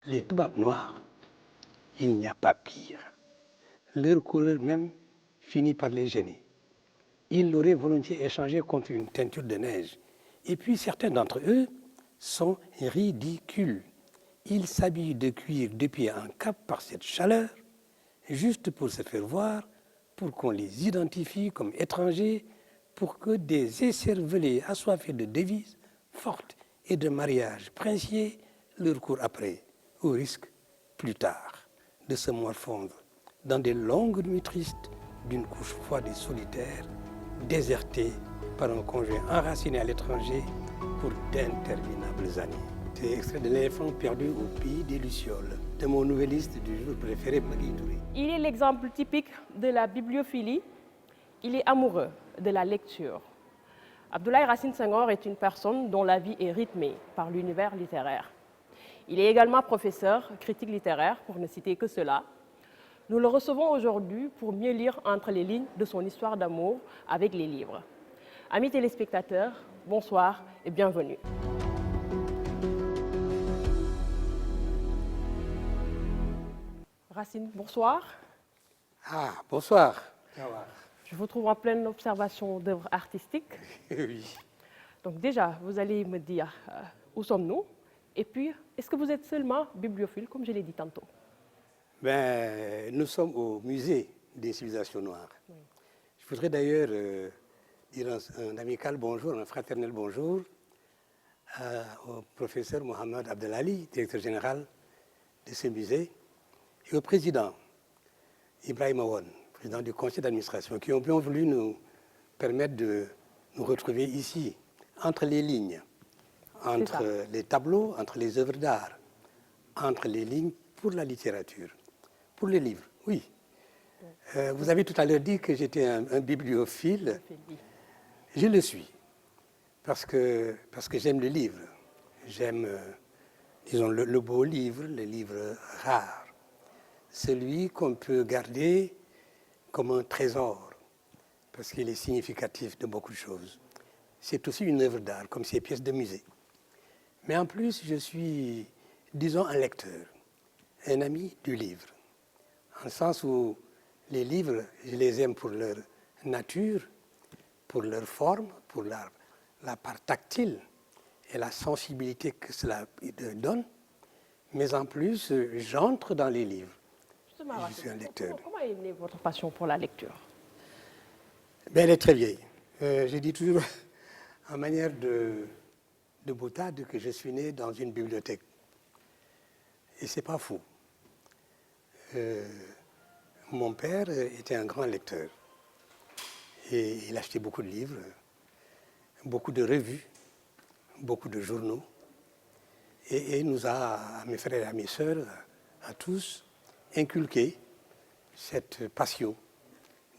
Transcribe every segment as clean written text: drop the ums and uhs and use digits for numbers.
les toubabs noirs, il n'y a pas pire. Leur couleur même finit par les gêner. Ils l'auraient volontiers échangé contre une teinture de neige. Et puis certains d'entre eux sont ridicules. Ils s'habillent de cuir de pied en cap par cette chaleur, juste pour se faire voir, pour qu'on les identifie comme étrangers, pour que des écervelés assoiffés de devises fortes et de mariages princiers leur courent après, au risque, plus tard, de se morfondre dans des longues nuits tristes d'une couche froide et solitaire, désertée par un conjoint enraciné à l'étranger pour d'interminables années. C'est extrait de L'éléphant perdu au pays des Lucioles, de mon nouvelliste du jour préféré, Magui Touré. Il est l'exemple typique de la bibliophilie. Il est amoureux de la lecture. Abdoulaye Racine Senghor est une personne dont la vie est rythmée par l'univers littéraire. Il est également professeur, critique littéraire, pour ne citer que cela. Nous le recevons aujourd'hui pour mieux lire entre les lignes de son histoire d'amour avec les livres. Amis téléspectateurs, bonsoir et bienvenue. Racine, bonsoir. Ah, bonsoir. Je vous trouve en pleine observation d'œuvres artistiques. Oui. Donc déjà, vous allez me dire où sommes-nous? Et puis, est-ce que vous êtes seulement bibliophile, comme je l'ai dit tantôt? Nous sommes au musée des civilisations noires. Oui. Je voudrais d'ailleurs dire un amical bonjour, un fraternel bonjour au professeur Mohamed Abdelali, directeur général de ce musée, et au président Ibrahim Awan, président du conseil d'administration, qui ont bien voulu nous permettre de nous retrouver ici, entre les lignes, entre les tableaux, entre les œuvres d'art, entre les lignes pour la littérature, pour les livres, oui. Vous avez tout à l'heure dit que j'étais un bibliophile. Je le suis, parce que j'aime le livre. J'aime, disons, le beau livre, le livre rare, celui qu'on peut garder comme un trésor, parce qu'il est significatif de beaucoup de choses. C'est aussi une œuvre d'art, comme ces pièces de musée. Mais en plus, je suis, disons, un lecteur, un ami du livre, en le sens où les livres, je les aime pour leur nature, pour leur forme, pour la part tactile et la sensibilité que cela donne. Mais en plus, j'entre dans les livres. Justement, je suis un lecteur. Comment est née votre passion pour la lecture? Elle est très vieille. Je dis toujours, en manière de boutade, que je suis né dans une bibliothèque. Et ce n'est pas fou. Mon père était un grand lecteur. Et il achetait beaucoup de livres, beaucoup de revues, beaucoup de journaux. Et nous a, à mes frères et à mes sœurs, à tous, inculqué cette passion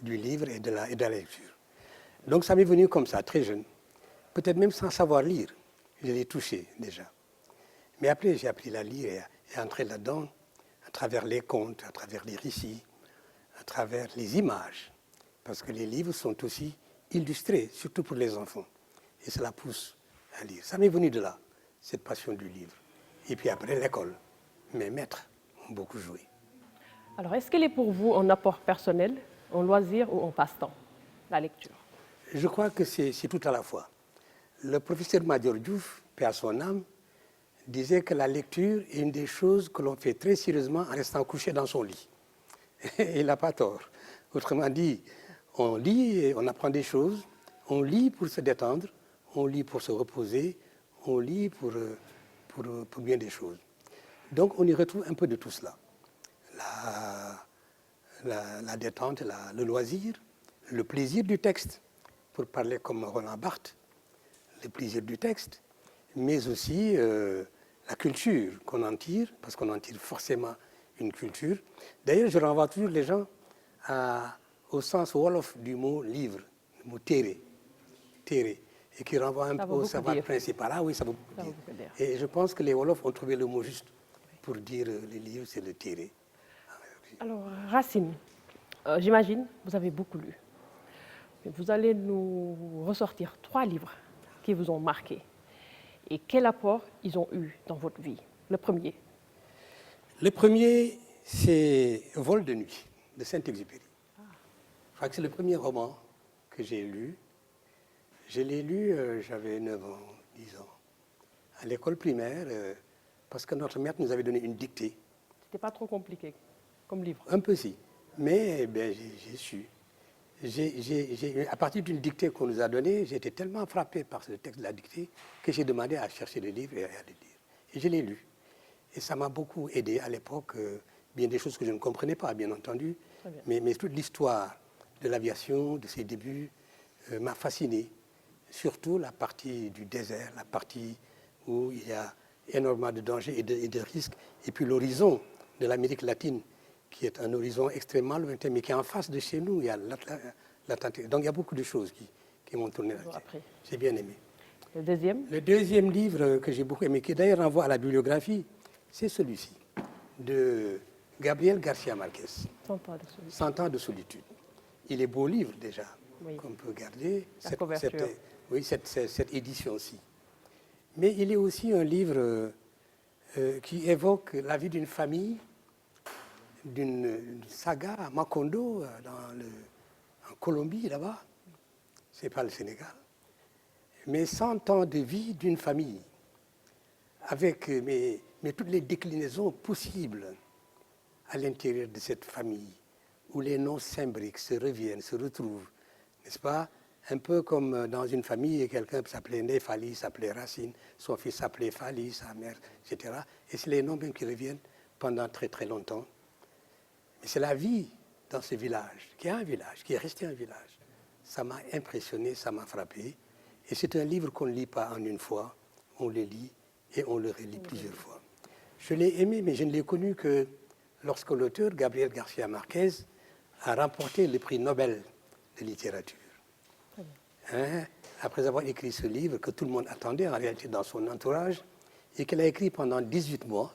du livre et de la lecture. Donc ça m'est venu comme ça, très jeune. Peut-être même sans savoir lire. Je l'ai touché déjà. Mais après, j'ai appris à lire et à entrer là-dedans à travers les contes, à travers les récits, à travers les images. Parce que les livres sont aussi illustrés, surtout pour les enfants. Et cela pousse à lire. Ça m'est venu de là, cette passion du livre. Et puis après, l'école. Mes maîtres ont beaucoup joué. Alors, est-ce qu'elle est pour vous un apport personnel, un loisir ou un passe-temps, la lecture? Je crois que c'est tout à la fois. Le professeur Madior Diouf, paix à son âme, disait que la lecture est une des choses que l'on fait très sérieusement en restant couché dans son lit. Et il n'a pas tort. Autrement dit, on lit et on apprend des choses, on lit pour se détendre, on lit pour se reposer, on lit pour bien des choses. Donc on y retrouve un peu de tout cela. La détente, le loisir, le plaisir du texte, pour parler comme Roland Barthes, le plaisir du texte, mais aussi la culture qu'on en tire, parce qu'on en tire forcément une culture. D'ailleurs, je renvoie toujours les gens au sens wolof du mot livre, le mot téré, et qui renvoie un peu au savoir principal. Ah oui, ça veut beaucoup dire. Et je pense que les wolofs ont trouvé le mot juste pour dire les livres, c'est le téré. Alors, Racine, j'imagine, vous avez beaucoup lu. Vous allez nous ressortir 3 livres qui vous ont marqué. Et quel apport ils ont eu dans votre vie? Le premier. Le premier, c'est Vol de nuit, de Saint-Exupéry. Je crois que c'est le premier roman que j'ai lu. Je l'ai lu, j'avais 9 ans, 10 ans, à l'école primaire, parce que notre maître nous avait donné une dictée. C'était pas trop compliqué comme livre. Un peu si, mais j'ai su. À partir d'une dictée qu'on nous a donnée, j'ai été tellement frappé par ce texte de la dictée que j'ai demandé à chercher le livre et à le lire. Et je l'ai lu. Et ça m'a beaucoup aidé à l'époque, bien des choses que je ne comprenais pas, bien entendu, mais toute l'histoire de l'aviation, de ses débuts, m'a fasciné. Surtout la partie du désert, la partie où il y a énormément de dangers et de risques, et puis l'horizon de l'Amérique latine, qui est un horizon extrêmement lointain, mais qui est en face de chez nous. Il y a l'Atlantique. Donc il y a beaucoup de choses qui m'ont tourné la tête. J'ai bien aimé. Le deuxième? Le deuxième livre que j'ai beaucoup aimé, qui d'ailleurs renvoie à la bibliographie, c'est celui-ci, de Gabriel Garcia Marquez. 100 ans de solitude. Il est beau livre déjà, qu'on peut garder. Cette édition-ci. Mais il est aussi un livre qui évoque la vie d'une famille, d'une saga à Macondo, en Colombie, là-bas. Ce n'est pas le Sénégal. Mais 100 ans de vie d'une famille, avec mais toutes les déclinaisons possibles à l'intérieur de cette famille, où les noms s'imbriquent, se reviennent, se retrouvent, n'est-ce pas? Un peu comme dans une famille, quelqu'un s'appelait Néphali, s'appelait Racine, son fils s'appelait Fali, sa mère, etc. Et c'est les noms même qui reviennent pendant très très longtemps. Mais c'est la vie dans ce village, qui est un village, qui est resté un village. Ça m'a impressionné, ça m'a frappé. Et c'est un livre qu'on ne lit pas en une fois, on le lit et on le relit plusieurs fois. Je l'ai aimé, mais je ne l'ai connu que lorsque l'auteur, Gabriel Garcia Marquez, a remporté le prix Nobel de littérature. Après avoir écrit ce livre que tout le monde attendait en réalité dans son entourage, et qu'il a écrit pendant 18 mois,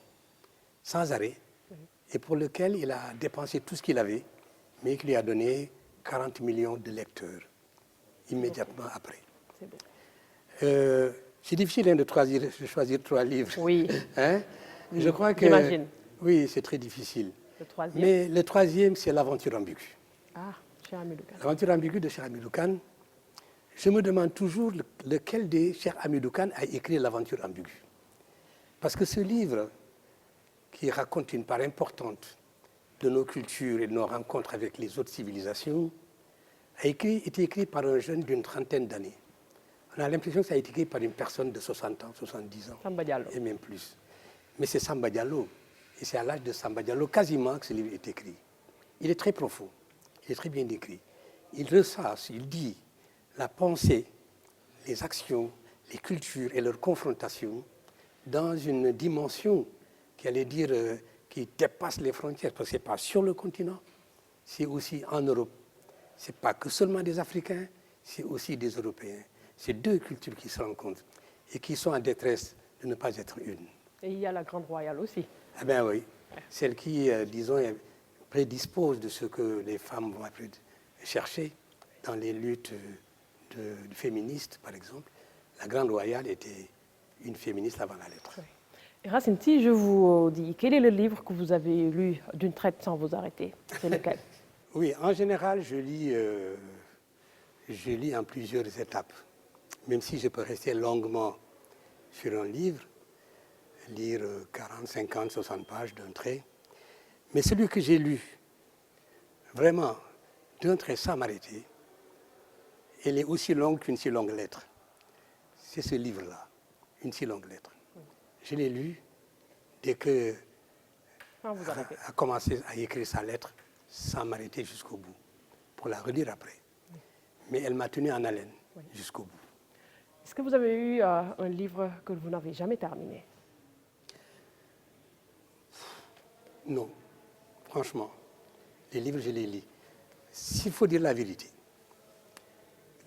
sans arrêt, et pour lequel il a dépensé tout ce qu'il avait, mais qui lui a donné 40 millions de lecteurs, immédiatement après. C'est difficile de choisir 3 livres. Oui. Je crois que... J'imagine. Oui, c'est très difficile. Le troisième? Mais le troisième, c'est L'aventure ambiguë. Ah, Cheikh Hamidou Kane. L'aventure ambiguë de Cheikh Hamidou Kane. Je me demande toujours lequel des Cheikh Hamidou Kane a écrit L'aventure ambiguë. Parce que ce livre, qui raconte une part importante de nos cultures et de nos rencontres avec les autres civilisations, a été écrit par un jeune d'une trentaine d'années. On a l'impression que ça a été écrit par une personne de 60 ans, 70 ans, Samba Diallo. Et même plus. Mais c'est Samba Diallo. Et c'est à l'âge de Samba Diallo quasiment que ce livre est écrit. Il est très profond, il est très bien écrit. Il ressasse, il dit la pensée, les actions, les cultures et leurs confrontations dans une dimension qui allait dire qui dépasse les frontières. Parce que ce n'est pas sur le continent, c'est aussi en Europe. Ce n'est pas que seulement des Africains, c'est aussi des Européens. C'est 2 cultures qui se rencontrent et qui sont en détresse de ne pas être une. Et il y a la Grande Royale aussi. Ah ben oui, celle qui, disons, prédispose de ce que les femmes vont après chercher dans les luttes féministes, par exemple. La Grande Royale était une féministe avant la lettre. Oui. Et Racine, si je vous dis, quel est le livre que vous avez lu d'une traite sans vous arrêter? C'est lequel? Oui, en général, je lis en plusieurs étapes. Même si je peux rester longuement sur un livre, lire 40, 50, 60 pages d'un trait. Mais celui que j'ai lu, vraiment, d'un trait sans m'arrêter, elle est aussi longue qu'une si longue lettre. C'est ce livre-là, Une si longue lettre. Je l'ai lu dès que a commencé à écrire sa lettre sans m'arrêter jusqu'au bout, pour la relire après. Mais elle m'a tenu en haleine jusqu'au bout. Est-ce que vous avez eu un livre que vous n'avez jamais terminé? Non, franchement. Les livres, je les lis. S'il faut dire la vérité,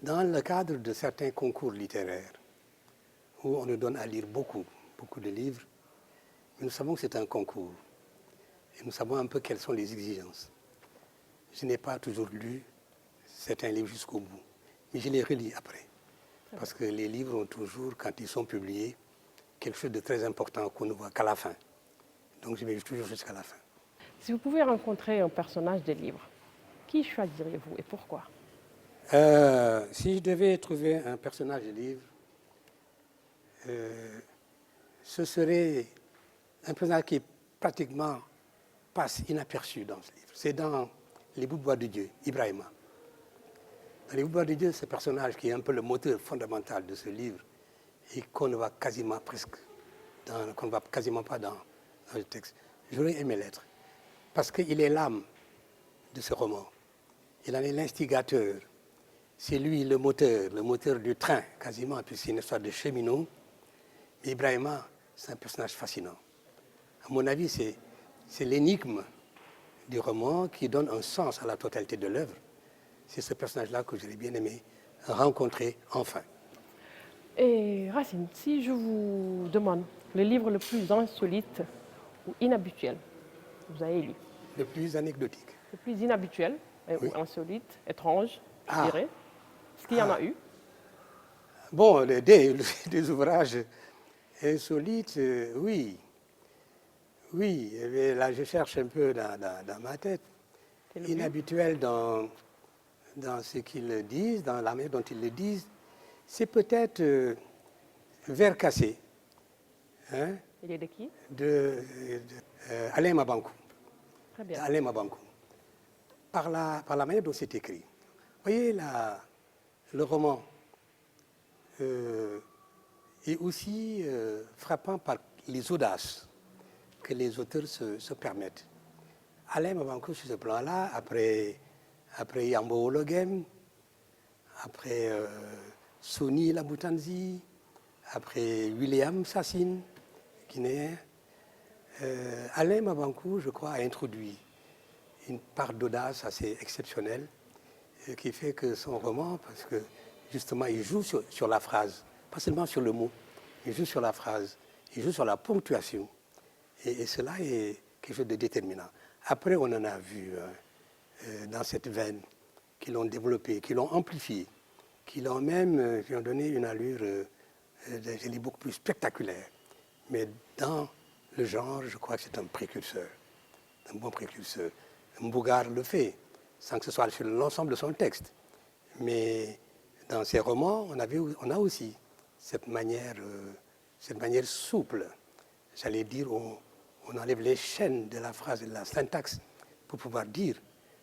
dans le cadre de certains concours littéraires, où on nous donne à lire beaucoup de livres, nous savons que c'est un concours. Et nous savons un peu quelles sont les exigences. Je n'ai pas toujours lu certains livres jusqu'au bout, mais je les relis après. Parce que les livres ont toujours, quand ils sont publiés, quelque chose de très important qu'on ne voit qu'à la fin Donc je vais toujours jusqu'à la fin. Si vous pouvez rencontrer un personnage des livres, qui choisiriez-vous et pourquoi? Si je devais trouver un personnage de livre, ce serait un personnage qui pratiquement passe inaperçu dans ce livre. C'est dans Les Bouts de bois de Dieu, Ibrahima. Dans Les Bouts de bois de Dieu, ce personnage qui est un peu le moteur fondamental de ce livre et qu'on ne voit quasiment pas dans le texte. J'aurais aimé l'être parce qu'il est l'âme de ce roman. Il en est l'instigateur. C'est lui le moteur du train, quasiment, puisque c'est une histoire de cheminot. Mais Ibrahima, c'est un personnage fascinant. À mon avis, c'est l'énigme du roman qui donne un sens à la totalité de l'œuvre. C'est ce personnage-là que j'aurais bien aimé rencontrer enfin. Et Racine, si je vous demande le livre le plus insolite ou inhabituel que vous avez lu? Le plus anecdotique. Le plus inhabituel, Oui. ou insolite, étrange, je Ah. dirais. Est-ce qu'il y en a eu? Bon, des ouvrages insolites, oui. Oui, mais là je cherche un peu dans ma tête. C'est le plus- Inhabituel dans ce qu'ils disent, dans la manière dont ils le disent, c'est peut-être Vers cassé, hein, Il est de qui? de Alain Mabankou. Très bien. Alain Mabankou. Par la manière dont c'est écrit. Vous voyez, le roman est aussi frappant par les audaces que les auteurs se permettent. Alain Mabankou, sur ce plan-là, après Yambo Ologem, après Soni Laboutanzi, après William Sassine, guinéen, Alain Mabankou, je crois, a introduit une part d'audace assez exceptionnelle qui fait que son roman, parce que justement il joue sur la phrase, pas seulement sur le mot, il joue sur la phrase, il joue sur la ponctuation. Et cela est quelque chose de déterminant. Après, on en a vu dans cette veine qui l'ont développé, qui l'ont amplifié, qui l'ont même qui ont donné une allure, je dis, beaucoup plus spectaculaire. Mais dans le genre, je crois que c'est un précurseur, un bon précurseur. Mbougar le fait, sans que ce soit sur l'ensemble de son texte. Mais dans ses romans, on a aussi cette manière souple, j'allais dire, on enlève les chaînes de la phrase et de la syntaxe pour pouvoir dire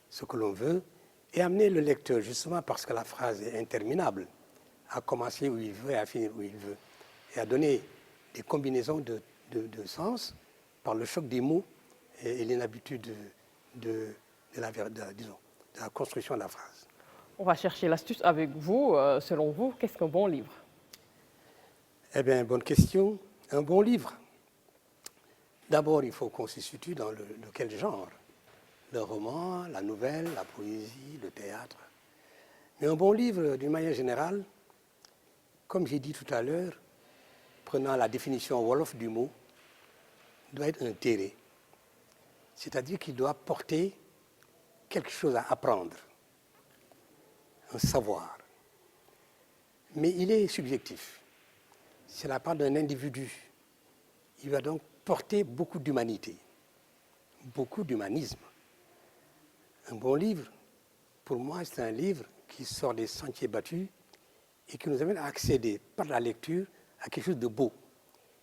ce que l'on veut et amener le lecteur, justement parce que la phrase est interminable, à commencer où il veut et à finir où il veut, et à donner des combinaisons de sens par le choc des mots et l'inhabitude de la construction de la phrase. On va chercher l'astuce avec vous. Selon vous, qu'est-ce qu'un bon livre? Eh bien, bonne question. Un bon livre. D'abord, il faut qu'on se situe dans quel genre? Le roman, la nouvelle, la poésie, le théâtre. Mais un bon livre, d'une manière générale, comme j'ai dit tout à l'heure, prenant la définition wolof du mot, doit être un téré. C'est-à-dire qu'il doit porter quelque chose à apprendre, un savoir. Mais il est subjectif. C'est la part d'un individu. Il va donc porter beaucoup d'humanité, beaucoup d'humanisme. Un bon livre, pour moi, c'est un livre qui sort des sentiers battus et qui nous amène à accéder par la lecture à quelque chose de beau.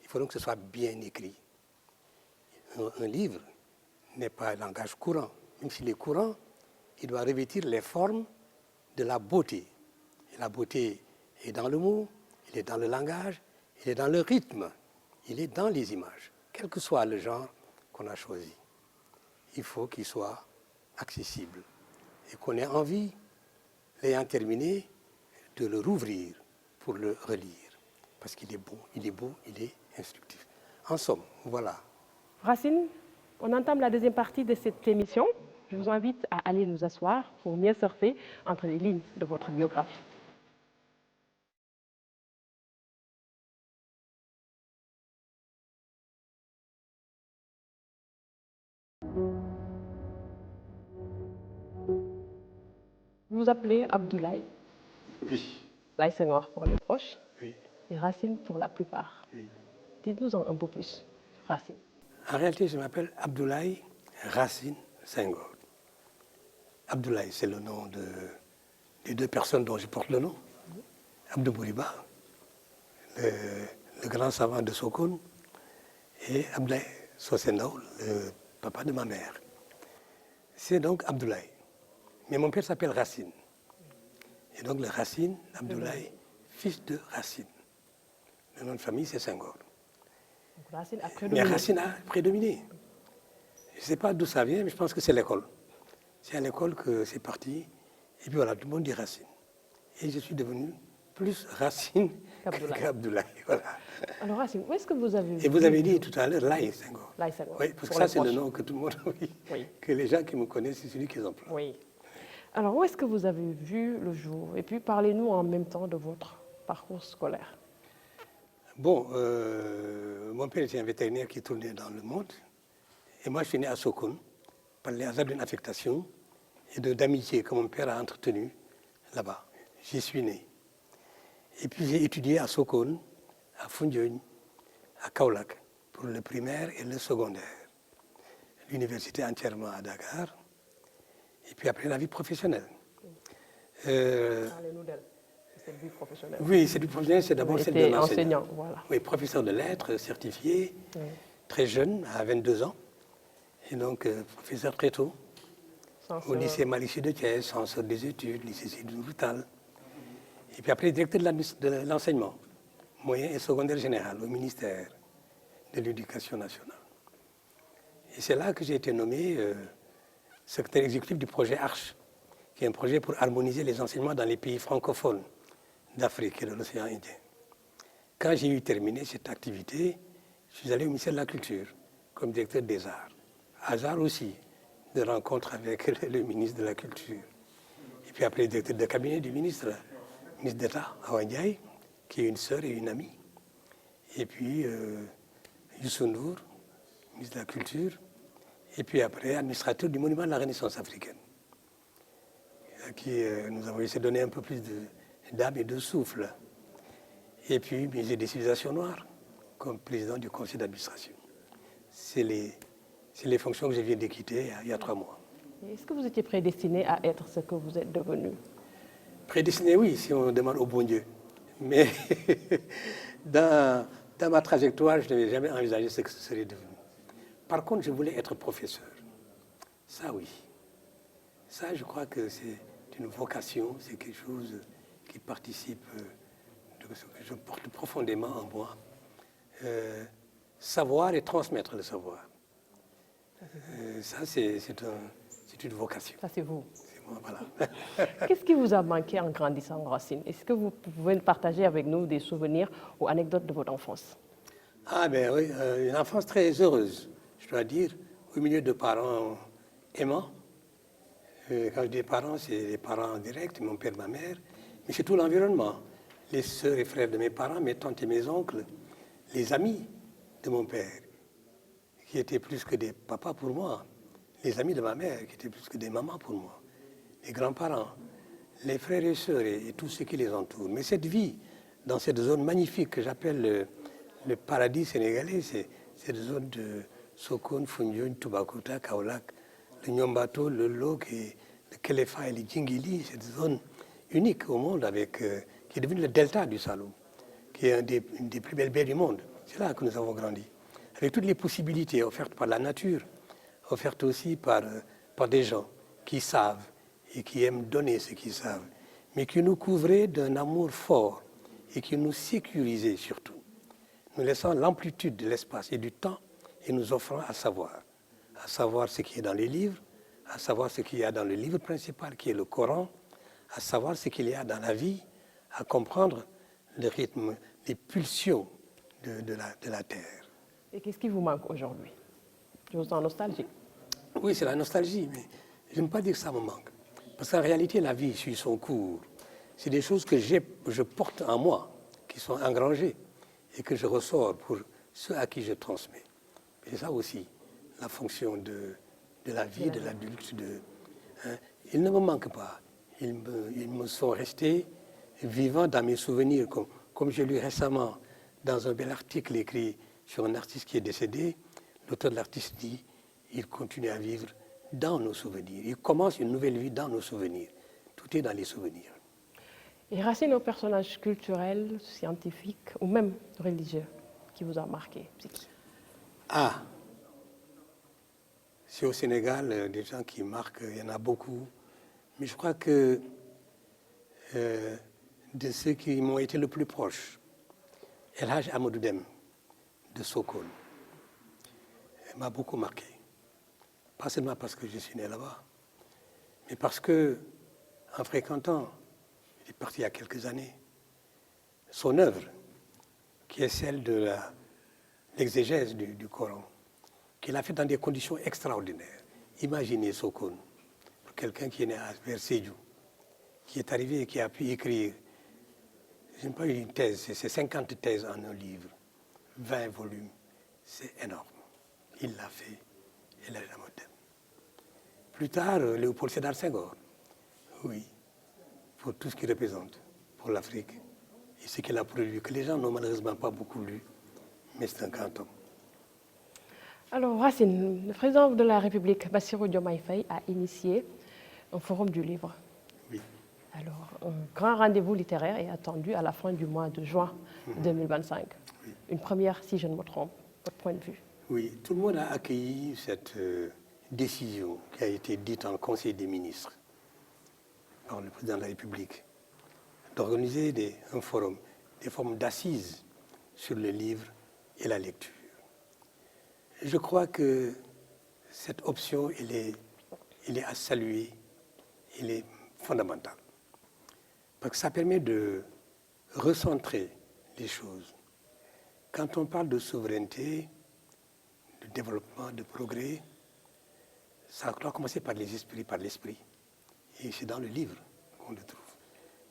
Il faut donc que ce soit bien écrit. Un livre n'est pas un langage courant. Même s'il est courant, il doit revêtir les formes de la beauté. Et la beauté est dans le mot, il est dans le langage, il est dans le rythme, il est dans les images. Quel que soit le genre qu'on a choisi, il faut qu'il soit accessible et qu'on ait envie, l'ayant terminé, de le rouvrir pour le relire. Parce qu'il est beau, il est instructif. En somme, voilà. Racine, on entame la deuxième partie de cette émission. Je vous invite à aller nous asseoir pour mieux surfer entre les lignes de votre biographie. Vous vous appelez Abdoulaye. Oui. Laye Senghor pour les proches Oui. et Racine pour la plupart. Oui. Dites-nous en un peu plus, Racine. En réalité, je m'appelle Abdoulaye Racine Senghor. Abdoulaye, c'est le nom des deux personnes dont je porte le nom. Abdou Bouriba, le grand savant de Sokone, et Abdoulaye Sossendaou, le papa de ma mère. C'est donc Abdoulaye. Mais mon père s'appelle Racine. Et donc le Racine, Abdoulaye, fils de Racine. Le nom de famille, c'est Senghor. Donc, Racine a prédominé. Mais Racine a prédominé. Je ne sais pas d'où ça vient, mais je pense que c'est l'école. C'est à l'école que c'est parti. Et puis voilà, tout le monde dit Racine. Et je suis devenu plus Racine qu'Abdoulaye. Voilà. Alors Racine, où est-ce que vous avez vu... Et vous avez dit tout à l'heure Laye Senghor. Laye Senghor. Oui, parce que ça, c'est le nom que tout le monde... Oui, que les gens qui me connaissent, c'est celui qu'ils emploient. Oui. Alors, où est-ce que vous avez vu le jour? Et puis, parlez-nous en même temps de votre parcours scolaire. Bon, mon père était un vétérinaire qui tournait dans le monde. Et moi, je suis né à Sokone, par les hasards d'une affectation et d'amitié que mon père a entretenue là-bas. J'y suis né. Et puis, j'ai étudié à Sokone, à Foundiougne, à Kaolack, pour le primaire et le secondaire. L'université entièrement à Dakar. Et puis après, la vie professionnelle. Parlez-nous d'elle, cette vie professionnelle. Oui, cette vie professionnelle, c'est d'abord celle d'un enseignant. Voilà. Oui, professeur de lettres, certifié, très jeune, à 22 ans. Et donc, professeur très tôt, au lycée Malicie de Thiès, censeur des études, lycée Sidou Routal. Et puis après, directeur de l'enseignement, moyen et secondaire général, au ministère de l'Éducation nationale. Et c'est là que j'ai été nommé secrétaire exécutif du projet ARCHE, qui est un projet pour harmoniser les enseignements dans les pays francophones d'Afrique et de l'océan Indien. Quand j'ai eu terminé cette activité, je suis allé au ministère de la Culture comme directeur des Arts. Hasard aussi de rencontre avec le ministre de la Culture. Et puis après, directeur de cabinet du ministre d'État, Awa Ndiaye, qui est une sœur et une amie. Et puis Youssou Ndour, ministre de la Culture. Et puis après, administrateur du Monument de la Renaissance africaine, qui nous avons essayé de donner un peu plus d'âme et de souffle. Et puis, musée des civilisations noires, comme président du conseil d'administration. C'est les fonctions que je viens de quitter il y a 3 mois. Est-ce que vous étiez prédestiné à être ce que vous êtes devenu? Prédestiné, oui, si on demande au bon Dieu. Mais dans ma trajectoire, je n'avais jamais envisagé ce que ce serait devenu. Par contre, je voulais être professeur. Ça, oui. Ça, je crois que c'est une vocation, c'est quelque chose qui participe de ce que je porte profondément en moi. Savoir et transmettre le savoir. Ça, c'est une vocation. Ça, c'est vous. C'est moi, voilà. Qu'est-ce qui vous a manqué en grandissant, Racine? Est-ce que vous pouvez partager avec nous des souvenirs ou anecdotes de votre enfance? Ah ben oui, une enfance très heureuse, je dois dire, au milieu de parents aimants. Quand je dis parents, c'est les parents directs, mon père, ma mère, mais c'est tout l'environnement. Les sœurs et frères de mes parents, mes tantes et mes oncles, les amis de mon père, qui étaient plus que des papas pour moi, les amis de ma mère, qui étaient plus que des mamans pour moi, les grands-parents, les frères et sœurs et tout ce qui les entoure. Mais cette vie, dans cette zone magnifique que j'appelle le paradis sénégalais, c'est cette zone de Sokone, Foundiougne, Toubacouta, Kaolack, le Nyombato, le Lok, le Kéléfa et le Djingili, cette zone unique au monde qui est devenue le delta du Saloum, qui est une des plus belles baies du monde. C'est là que nous avons grandi, avec toutes les possibilités offertes par la nature, offertes aussi par des gens qui savent et qui aiment donner ce qu'ils savent, mais qui nous couvraient d'un amour fort et qui nous sécurisaient surtout, nous laissant l'amplitude de l'espace et du temps et nous offrant à savoir ce qui est dans les livres, à savoir ce qu'il y a dans le livre principal qui est le Coran, à savoir ce qu'il y a dans la vie, à comprendre le rythme, les pulsions de la terre. Et qu'est-ce qui vous manque aujourd'hui? Je vous sens nostalgique. Oui, c'est la nostalgie, mais je ne veux pas dire que ça me manque. Parce qu'en réalité, la vie suit son cours. C'est des choses que je porte en moi, qui sont engrangées et que je ressors pour ceux à qui je transmets. Et ça aussi, la fonction de la vie, de l'adulte. Ils ne me manquent pas. Ils me sont restés vivants dans mes souvenirs, comme j'ai lu récemment dans un bel article écrit sur un artiste qui est décédé, l'auteur de l'artiste dit, il continue à vivre dans nos souvenirs. Il commence une nouvelle vie dans nos souvenirs. Tout est dans les souvenirs. Et Racine, un personnage culturel, scientifique ou même religieux qui vous a marqué, c'est qui? Ah, c'est au Sénégal, des gens qui marquent, il y en a beaucoup. Mais je crois que de ceux qui m'ont été le plus proches, El Hadj Amadou Dème de Sokone, m'a beaucoup marqué. Pas seulement parce que je suis né là-bas, mais parce que, en fréquentant, il est parti il y a quelques années, son œuvre, qui est celle de l'exégèse du Coran, qu'il a fait dans des conditions extraordinaires. Imaginez Sokone, pour quelqu'un qui est né vers Sédhiou, qui est arrivé et qui a pu écrire, je n'ai pas eu une thèse, c'est 50 thèses en un livre, 20 volumes, c'est énorme. Il l'a fait, il a la modèle. Plus tard, Léopold Sédar Senghor, oui, pour tout ce qu'il représente, pour l'Afrique, et ce qu'il a produit, que les gens n'ont malheureusement pas beaucoup lu, mais c'est un grand homme. Alors, Racine, le président de la République, Bassirou Diomaye Faye, a initié un forum du livre. Oui. Alors, un grand rendez-vous littéraire est attendu à la fin du mois de juin 2025. Oui. Une première, si je ne me trompe, votre point de vue. Oui, tout le monde a accueilli cette décision qui a été dite en Conseil des ministres par le président de la République d'organiser un forum, des formes d'assises sur le livre et la lecture. Je crois que cette option, elle est à saluer, elle est fondamentale. Parce que ça permet de recentrer les choses. Quand on parle de souveraineté, de développement, de progrès, ça doit commencer par les esprits, par l'esprit. Et c'est dans le livre qu'on le trouve.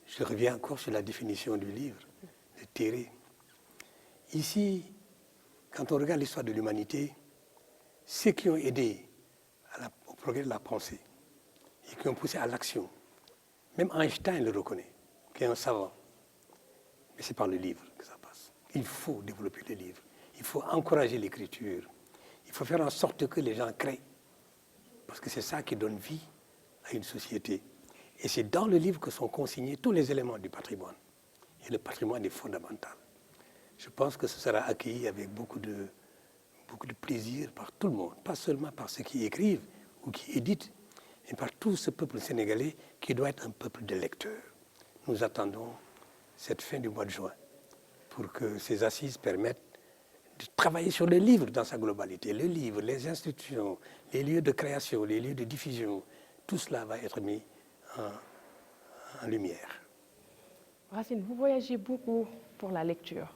Je reviens encore sur la définition du livre, de Thérée. Ici, quand on regarde l'histoire de l'humanité, ceux qui ont aidé au progrès de la pensée et qui ont poussé à l'action, même Einstein le reconnaît, qui est un savant. Mais c'est par le livre que ça passe. Il faut développer le livre. Il faut encourager l'écriture. Il faut faire en sorte que les gens créent. Parce que c'est ça qui donne vie à une société. Et c'est dans le livre que sont consignés tous les éléments du patrimoine. Et le patrimoine est fondamental. Je pense que ce sera accueilli avec beaucoup de plaisir par tout le monde. Pas seulement par ceux qui écrivent ou qui éditent, mais par tout ce peuple sénégalais qui doit être un peuple de lecteurs. Nous attendons cette fin du mois de juin pour que ces assises permettent de travailler sur le livre dans sa globalité. Le livre, les institutions, les lieux de création, les lieux de diffusion, tout cela va être mis en lumière. Racine, vous voyagez beaucoup pour la lecture.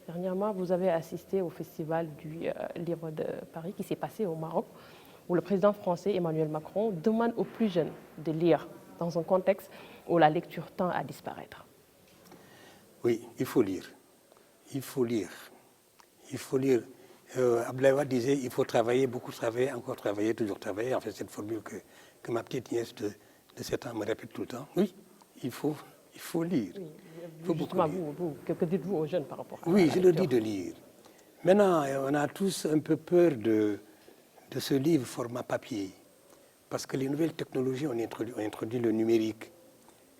Dernièrement, vous avez assisté au festival du livre de Paris qui s'est passé au Maroc, où le président français Emmanuel Macron demande aux plus jeunes de lire dans un contexte où la lecture tend à disparaître. Oui, il faut lire. Il faut lire. Il faut lire. Abdoulaye Wade disait il faut travailler, beaucoup travailler, encore travailler, toujours travailler. En fait, cette formule que ma petite nièce de 7 ans me répète tout le temps. Oui, il faut lire. Oui, il faut justement, beaucoup lire. que dites-vous aux jeunes par rapport à Oui, la je leur dis de lire. Maintenant, on a tous un peu peur de ce livre format papier. Parce que les nouvelles technologies ont introduit le numérique.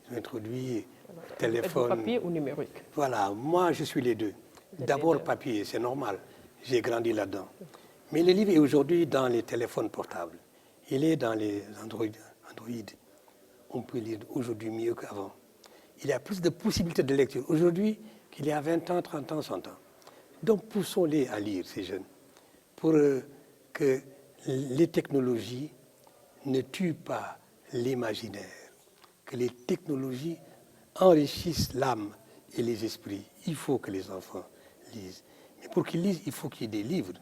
Ils ont introduit le téléphone. Papier ou numérique? Voilà, moi je suis les deux. D'abord papier, c'est normal. J'ai grandi là-dedans. Mais le livre est aujourd'hui dans les téléphones portables. Il est dans les Android. On peut lire aujourd'hui mieux qu'avant. Il y a plus de possibilités de lecture aujourd'hui qu'il y a 20 ans, 30 ans, 100 ans. Donc poussons-les à lire, ces jeunes, pour que les technologies ne tuent pas l'imaginaire, que les technologies enrichissent l'âme et les esprits. Il faut que les enfants lisent. Mais pour qu'ils lisent, il faut qu'il y ait des livres.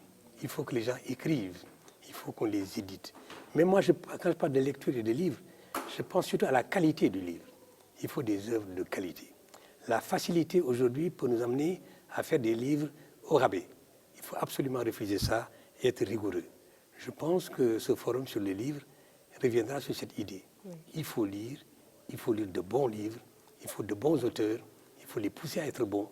Il faut que les gens écrivent. Il faut qu'on les édite. Mais moi, quand je parle de lecture et de livres, je pense surtout à la qualité du livre. Il faut des œuvres de qualité. La facilité aujourd'hui peut nous amener à faire des livres au rabais. Il faut absolument refuser ça et être rigoureux. Je pense que ce forum sur les livres reviendra sur cette idée. Oui. Il faut lire de bons livres, il faut de bons auteurs, il faut les pousser à être bons,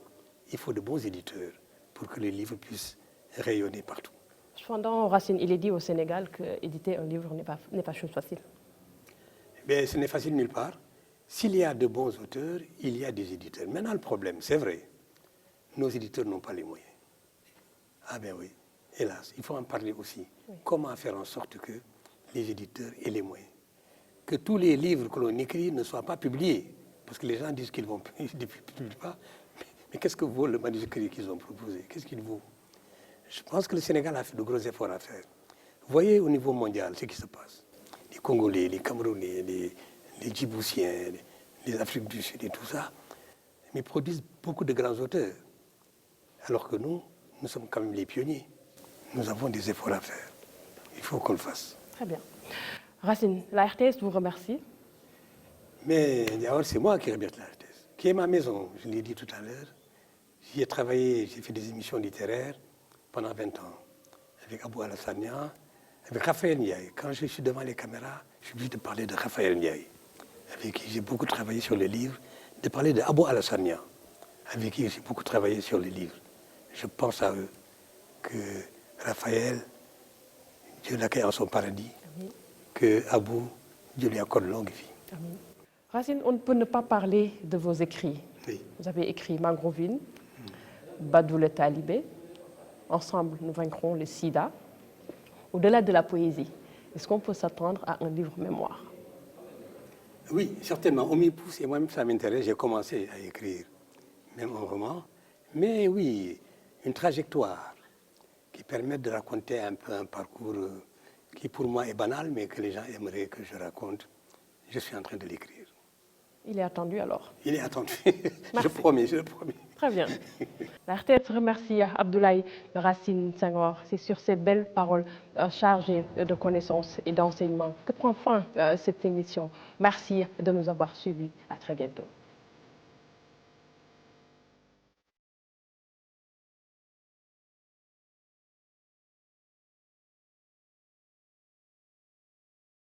il faut de bons éditeurs pour que les livres puissent rayonner partout. Cependant, Racine, il est dit au Sénégal qu'éditer un livre n'est pas chose facile. Mais ce n'est facile nulle part. S'il y a de bons auteurs, il y a des éditeurs. Maintenant, le problème, c'est vrai, nos éditeurs n'ont pas les moyens. Ah ben oui, hélas, il faut en parler aussi. Oui. Comment faire en sorte que les éditeurs aient les moyens? Que tous les livres que l'on écrit ne soient pas publiés. Parce que les gens disent qu'ils ne vont publier pas. Mais qu'est-ce que vaut le manuscrit qu'ils ont proposé? Qu'est-ce qu'il vaut? Je pense que le Sénégal a fait de gros efforts à faire. Vous voyez au niveau mondial ce qui se passe. Les Congolais, les Camerounais, les Djiboutiens, les Afriques du Sud et tout ça, mais produisent beaucoup de grands auteurs. Alors que nous sommes quand même les pionniers. Nous avons des efforts à faire. Il faut qu'on le fasse. Très bien. Racine, la RTS vous remercie. Mais d'abord, c'est moi qui remercie la RTS, qui est ma maison, je l'ai dit tout à l'heure. J'y ai travaillé, j'ai fait des émissions littéraires pendant 20 ans, avec Abou Alassania, avec Raphaël Ndiaye. Quand je suis devant les caméras, je suis obligé de parler de Raphaël Ndiaye, avec qui j'ai beaucoup travaillé sur les livres, de parler de Abou Alassania, avec qui j'ai beaucoup travaillé sur les livres. Je pense à eux, que Raphaël, Dieu l'accueille en son paradis, Amen. Que Abou, Dieu lui accorde longue vie. Amen. Racine, on ne peut ne pas parler de vos écrits. Oui. Vous avez écrit Mangrovine, Badou le Talibé, Ensemble nous vaincrons le sida. Au-delà de la poésie, est-ce qu'on peut s'attendre à un livre mémoire? Oui, certainement. On m'y pousse et moi-même ça m'intéresse. J'ai commencé à écrire même un roman. Mais oui, une trajectoire qui permet de raconter un peu un parcours qui pour moi est banal, mais que les gens aimeraient que je raconte. Je suis en train de l'écrire. Il est attendu alors? Il est attendu. Je promets, je le promets. Très bien. La RTS remercie Abdoulaye Racine Senghor. C'est sur ces belles paroles chargées de connaissances et d'enseignements que prend fin cette émission. Merci de nous avoir suivis. À très bientôt.